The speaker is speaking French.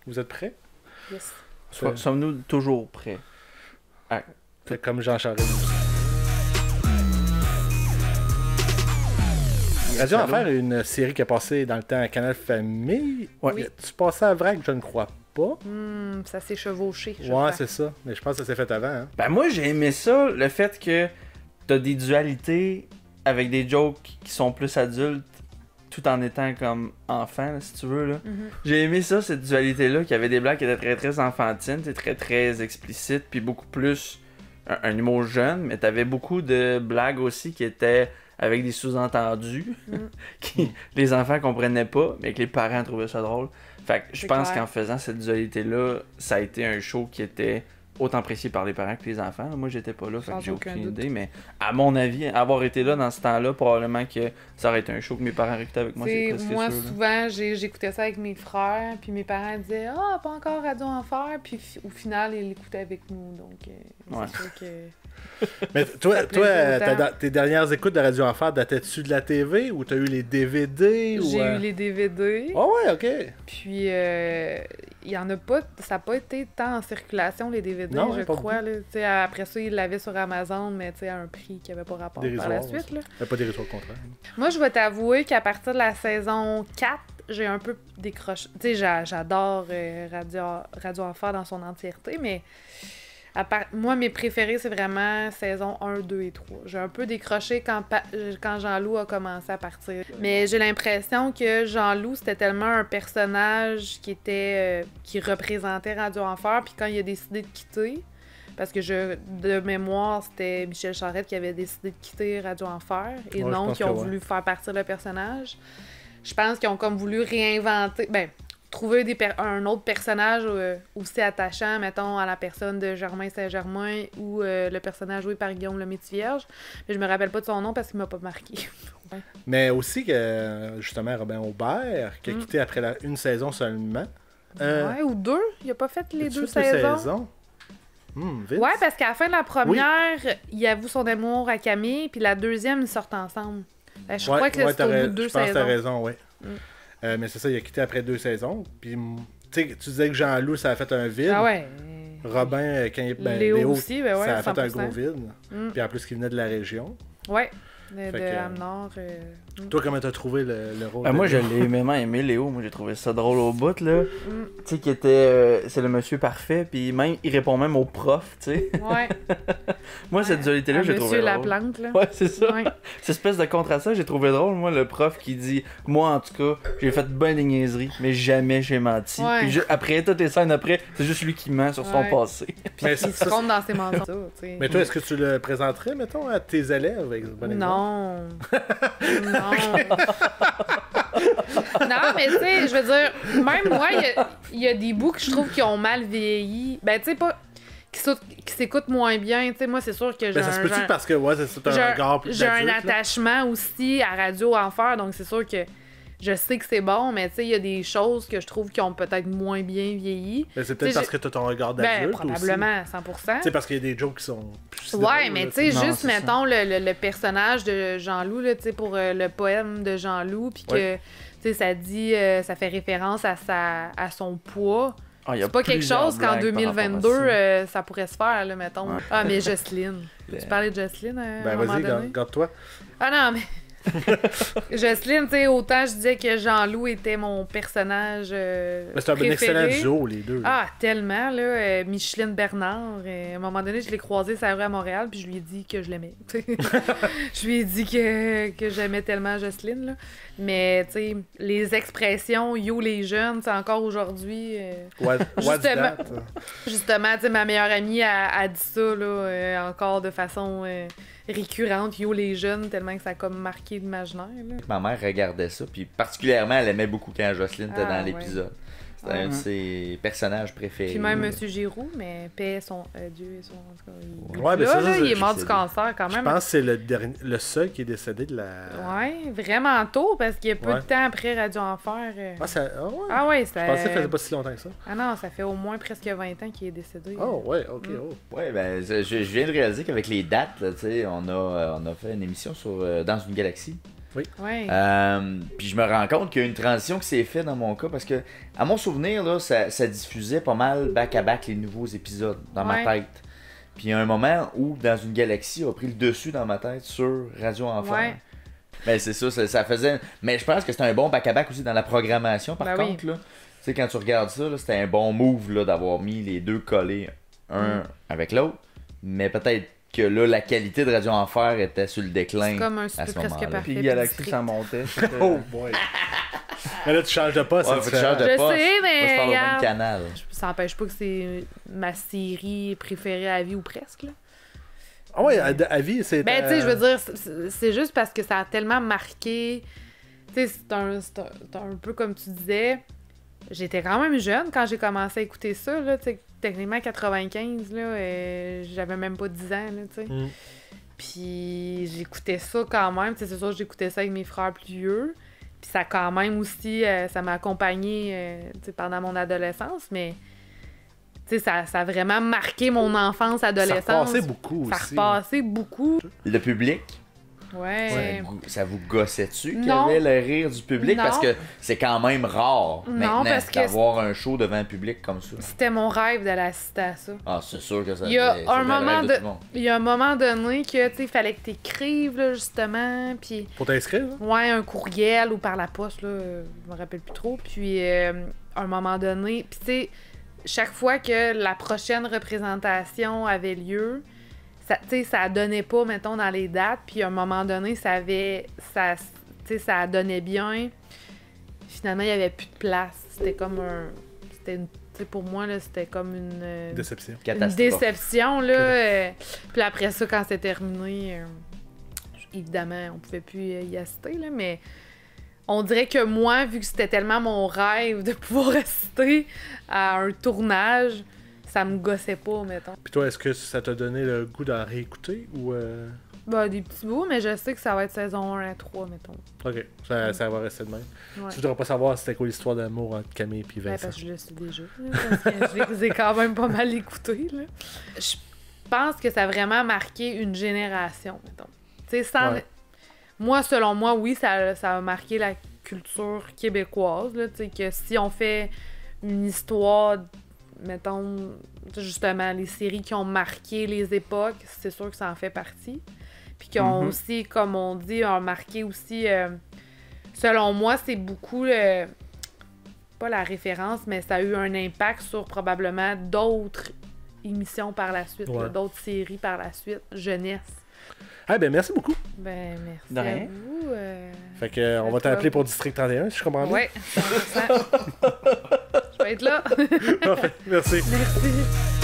Vous êtes prêts? Yes. Sommes-nous toujours prêts? C'est comme Jean Charest. Radio Enfer est une série qui a passé dans le temps à Canal Famille. Ouais. Oui. Tu passais à Vrac, je ne crois pas. Ça s'est chevauché. je Ouais, crois. c'est ça. Mais je pense que ça s'est fait avant. Hein. Ben moi j'ai aimé ça, le fait que t'as des dualités avec des jokes qui sont plus adultes tout en étant comme enfant, là, si tu veux. Là. Mhm. J'ai aimé ça, cette dualité-là, qui avait des blagues qui étaient très très enfantines, très très explicites, puis beaucoup plus un humour jeune, mais t'avais beaucoup de blagues aussi qui étaient avec des sous-entendus, qui les enfants comprenaient pas, mais que les parents trouvaient ça drôle. Fait que je C'est pense clair. qu'en faisant cette dualité-là, ça a été un show qui était autant apprécié par les parents que les enfants. Moi, j'étais pas là, fait Sans que j'ai aucun aucune doute. idée, mais à mon avis, avoir été là dans ce temps-là, probablement que ça aurait été un show que mes parents écoutaient avec moi, c'est T'sais, presque moi, sûr. là. souvent, j'écoutais ça avec mes frères, puis mes parents disaient « Ah, pas encore Radio Enfer », puis au final, ils l'écoutaient avec nous, donc Ouais. c'est sûr que... Mais toi, Ça plaisait autant. tes dernières écoutes de Radio Enfer dataient-tu de la TV ou t'as eu les DVD? J'ai ou, eu les DVD, Ah ouais, ok. puis il y en a pas, ça n'a pas été tant en circulation, les DVD, Non, je pas crois, là. T'sais, après ça, ils l'avaient sur Amazon, mais t'sais, à un prix qui avait pas rapport par la Dérisoire, suite, là. Pas dérisoire, au contraire. Moi, je vais t'avouer qu'à partir de la saison 4, j'ai un peu décroché. Tu sais, j'adore Radio Enfer dans son entièreté, mais moi, mes préférés, c'est vraiment saison 1, 2 et 3. J'ai un peu décroché quand Jean-Loup a commencé à partir. Mais j'ai l'impression que Jean-Loup, c'était tellement un personnage qui représentait Radio Enfer, puis quand il a décidé de quitter, parce que de mémoire, c'était Michel Charette qui avait décidé de quitter Radio Enfer, et Ouais, je non pense qui ont que ouais. voulu faire partir le personnage. Je pense qu'ils ont comme voulu réinventer... trouver un autre personnage aussi attachant, mettons, à la personne de Germain Saint-Germain ou le personnage joué par Guillaume Lemaitre-Vierge. Mais je me rappelle pas de son nom parce qu'il m'a pas marqué. Ouais. Mais aussi que, justement, Robin Aubert, qui a quitté après une saison seulement. Ouais, ou deux. Il a pas fait les as-tu deux fait saisons. Vite. Ouais, parce qu'à la fin de la première, il avoue son amour à Camille, puis la deuxième, ils sortent ensemble. Je crois que c'est au bout de deux je pense que t'as saisons. raison, oui. Mais c'est ça, il a quitté après 2 saisons. Puis, tu sais, tu disais que Jean-Loup, ça a fait un vide. Ah ouais. Robin, quand il Léo aussi, ben ouais, ça a fait un 100%. gros vide. Puis en plus, qu'il venait de la région. Ouais. De Fait que, Amenor. Toi, comment t'as trouvé le rôle? Moi, de je Léo? l'ai vraiment aimé, Léo. Moi, j'ai trouvé ça drôle au bout, là. Tu sais, qui était... c'est le monsieur parfait, puis même, il répond même au prof, tu sais. Ouais. Moi, cette dualité-là, j'ai trouvé Monsieur drôle. Laplante, là. Ouais, c'est ça. Ouais. Cette espèce de contraste, j'ai trouvé drôle, moi, le prof qui dit « Moi, en tout cas, j'ai fait ben des niaiseries, mais jamais j'ai menti. Ouais. Puis après, toutes les scènes après, c'est juste lui qui ment sur son Ouais. passé. Mais, Il se ça, compte dans ses mensonges, tu sais. mais toi, est-ce que tu le présenterais, mettons, à tes élèves? Avec bon exemple? Non. Non. Non, mais tu sais, je veux dire, même moi, il y a des bouts que je trouve qui ont mal vieilli. Ben, tu sais, pas. Qui s'écoutent moins bien. Tu sais, moi, c'est sûr que j'ai Ben, ça se peut-tu parce que, ouais, c'est un regard plus j'ai un adulte, là? attachement aussi à Radio Enfer, donc c'est sûr que je sais que c'est bon, mais tu sais, il y a des choses que je trouve qui ont peut-être moins bien vieilli. Ben, c'est peut-être T'sais, parce que t'as ton regard Ben, d'adulte probablement, 100%. Tu sais, parce qu'il y a des jokes qui sont plus Ouais, drôles, mais là, tu sais, Non, juste, c'est ça. mettons, le personnage de Jean-Loup, là, tu sais, pour le poème de Jean-Loup, puis que, Ouais. tu sais, ça dit, ça fait référence à son poids. Ah, il y a C'est pas quelque plusieurs chose qu'en blagues par rapport à 2022, ça. ça pourrait se faire, là, mettons. Ouais. Ah, mais Jocelyne. Tu parlais de Jocelyne à un Ben, moment vas-y, donné? garde-toi. Ah non, mais... Jocelyne, tu sais, autant je disais que Jean-Loup était mon personnage Ben, c'est un préféré. excellent duo, les deux. là. Ah, tellement, là. Micheline Bernard. À un moment donné, je l'ai croisée sur la rue à Montréal, puis je lui ai dit que je l'aimais. Je lui ai dit que j'aimais tellement Jocelyne, là. Mais, tu sais, les expressions « yo les jeunes », c'est encore aujourd'hui... What's justement. that? Justement, tu sais, ma meilleure amie a dit ça, là, encore de façon récurrente, « yo les jeunes », tellement que ça a comme marqué l'imaginaire, là. Ma mère regardait ça, puis particulièrement, elle aimait beaucoup quand Jocelyne était Ah, dans l'épisode. C'était un de ses personnages préférés. Puis même M. Giroux, mais paix son Dieu et son... En tout cas, il, Ouais, ben là, ça, là, il est je mort sais. du cancer quand Je même. pense que c'est le seul qui est décédé de la... Ouais, vraiment tôt, parce qu'il y a peu Ouais. de temps après Radio Enfer. Ah, ça... ah ouais? Ah ouais, Je ça... pensais que ça faisait pas si longtemps que ça. Ah non, ça fait au moins presque 20 ans qu'il est décédé. Oh, ouais, ok, oh. Ouais, ben, je viens de réaliser qu'avec les dates, là, tu sais, on a fait une émission sur Dans une galaxie. Ouais. Puis je me rends compte qu'il y a une transition qui s'est faite dans mon cas parce que, à mon souvenir, là, ça diffusait pas mal back-à-back les nouveaux épisodes dans ma Ouais. tête. Puis il y a un moment où Dans une galaxie a pris le dessus dans ma tête sur Radio Enfer. Ouais. Ben c'est ça faisait. Mais je pense que c'était un bon back-à-back aussi dans la programmation par Ben oui. contre. Là. Tu sais, quand tu regardes ça, là, c'était un bon move là, d'avoir mis les deux collés un avec l'autre. Mais peut-être que là, la qualité de Radio Enfer était sur le déclin. C'est comme un à super ce presque moment-là. parfait. Puis puis Galaxy, district. ça montait. Oh boy. Mais là, tu changes de poste. Ouais, c'est faut que tu changes de Je poste. sais, mais Moi, je parle au même regarde. canal. Ça n'empêche pas que c'est ma série préférée à vie ou presque. Là. Ah ouais, à vie, c'est. Ben, tu sais, je veux dire, c'est juste parce que ça a tellement marqué. Tu sais, c'est un peu comme tu disais. J'étais quand même jeune quand j'ai commencé à écouter ça. Là, tu sais, techniquement, 95, là, j'avais même pas 10 ans. Là, tu sais. Mm. Puis j'écoutais ça quand même. Tu sais, c'est sûr que j'écoutais ça avec mes frères plus vieux. Puis ça quand même aussi, ça m'a accompagné tu sais, pendant mon adolescence. Mais tu sais, ça a vraiment marqué mon enfance, Ça adolescence. repassait beaucoup Ça aussi. repassait beaucoup. Le public, Ouais. ça vous gossait dessus qu'il y Non. avait le rire du public? Non. Parce que c'est quand même rare Non, maintenant parce que d'avoir un show devant un public comme ça. C'était mon rêve d'aller assister à ça. Ah, c'est sûr que ça Il y a devait- un ça devait moment le rêve de- tout le monde. Il y a un moment donné que, tu sais, il fallait que t'écrives, là, justement, puis Pour t'inscrire, là? ouais, un courriel ou par la poste, là, je me rappelle plus trop. Puis, à un moment donné, puis tu sais, chaque fois que la prochaine représentation avait lieu, ça, tu sais, ça donnait pas, mettons, dans les dates, puis à un moment donné, ça, tu sais, ça donnait bien. Finalement, il y avait plus de place. C'était comme tu sais, pour moi, là, c'était comme une Déception. Catastrophe. déception, là. Puis après ça, quand c'est terminé, évidemment, on pouvait plus y assister, là, mais on dirait que moi, vu que c'était tellement mon rêve de pouvoir assister à un tournage, ça me gossait pas, mettons. Puis toi, est-ce que ça t'a donné le goût d'en réécouter ou. Bah, des petits bouts, mais je sais que ça va être saison 1 à 3, mettons. Ok, ça va rester de même. Ouais. Tu voudrais pas savoir c'était quoi l'histoire d'amour entre Camille et Ben, Vincent. parce que je le sais déjà, là, parce que je les ai quand même pas mal écoutés, là. Je pense que ça a vraiment marqué une génération, mettons. Tu sais, sans... Ouais. Moi, selon moi, oui, ça a marqué la culture québécoise, là, tu sais, que si on fait une histoire, mettons, justement, les séries qui ont marqué les époques, c'est sûr que ça en fait partie. Puis qui ont aussi, comme on dit, ont marqué aussi, selon moi, c'est beaucoup, pas la référence, mais ça a eu un impact sur probablement d'autres émissions par la suite, Ouais. là, d'autres séries par la suite, jeunesse. Ah ben merci beaucoup. Ben, merci De à rien. vous. Fait que on va t'appeler pour District 31, si je comprends bien. Ouais, 100%. Je vais être là. Parfait, merci. Merci.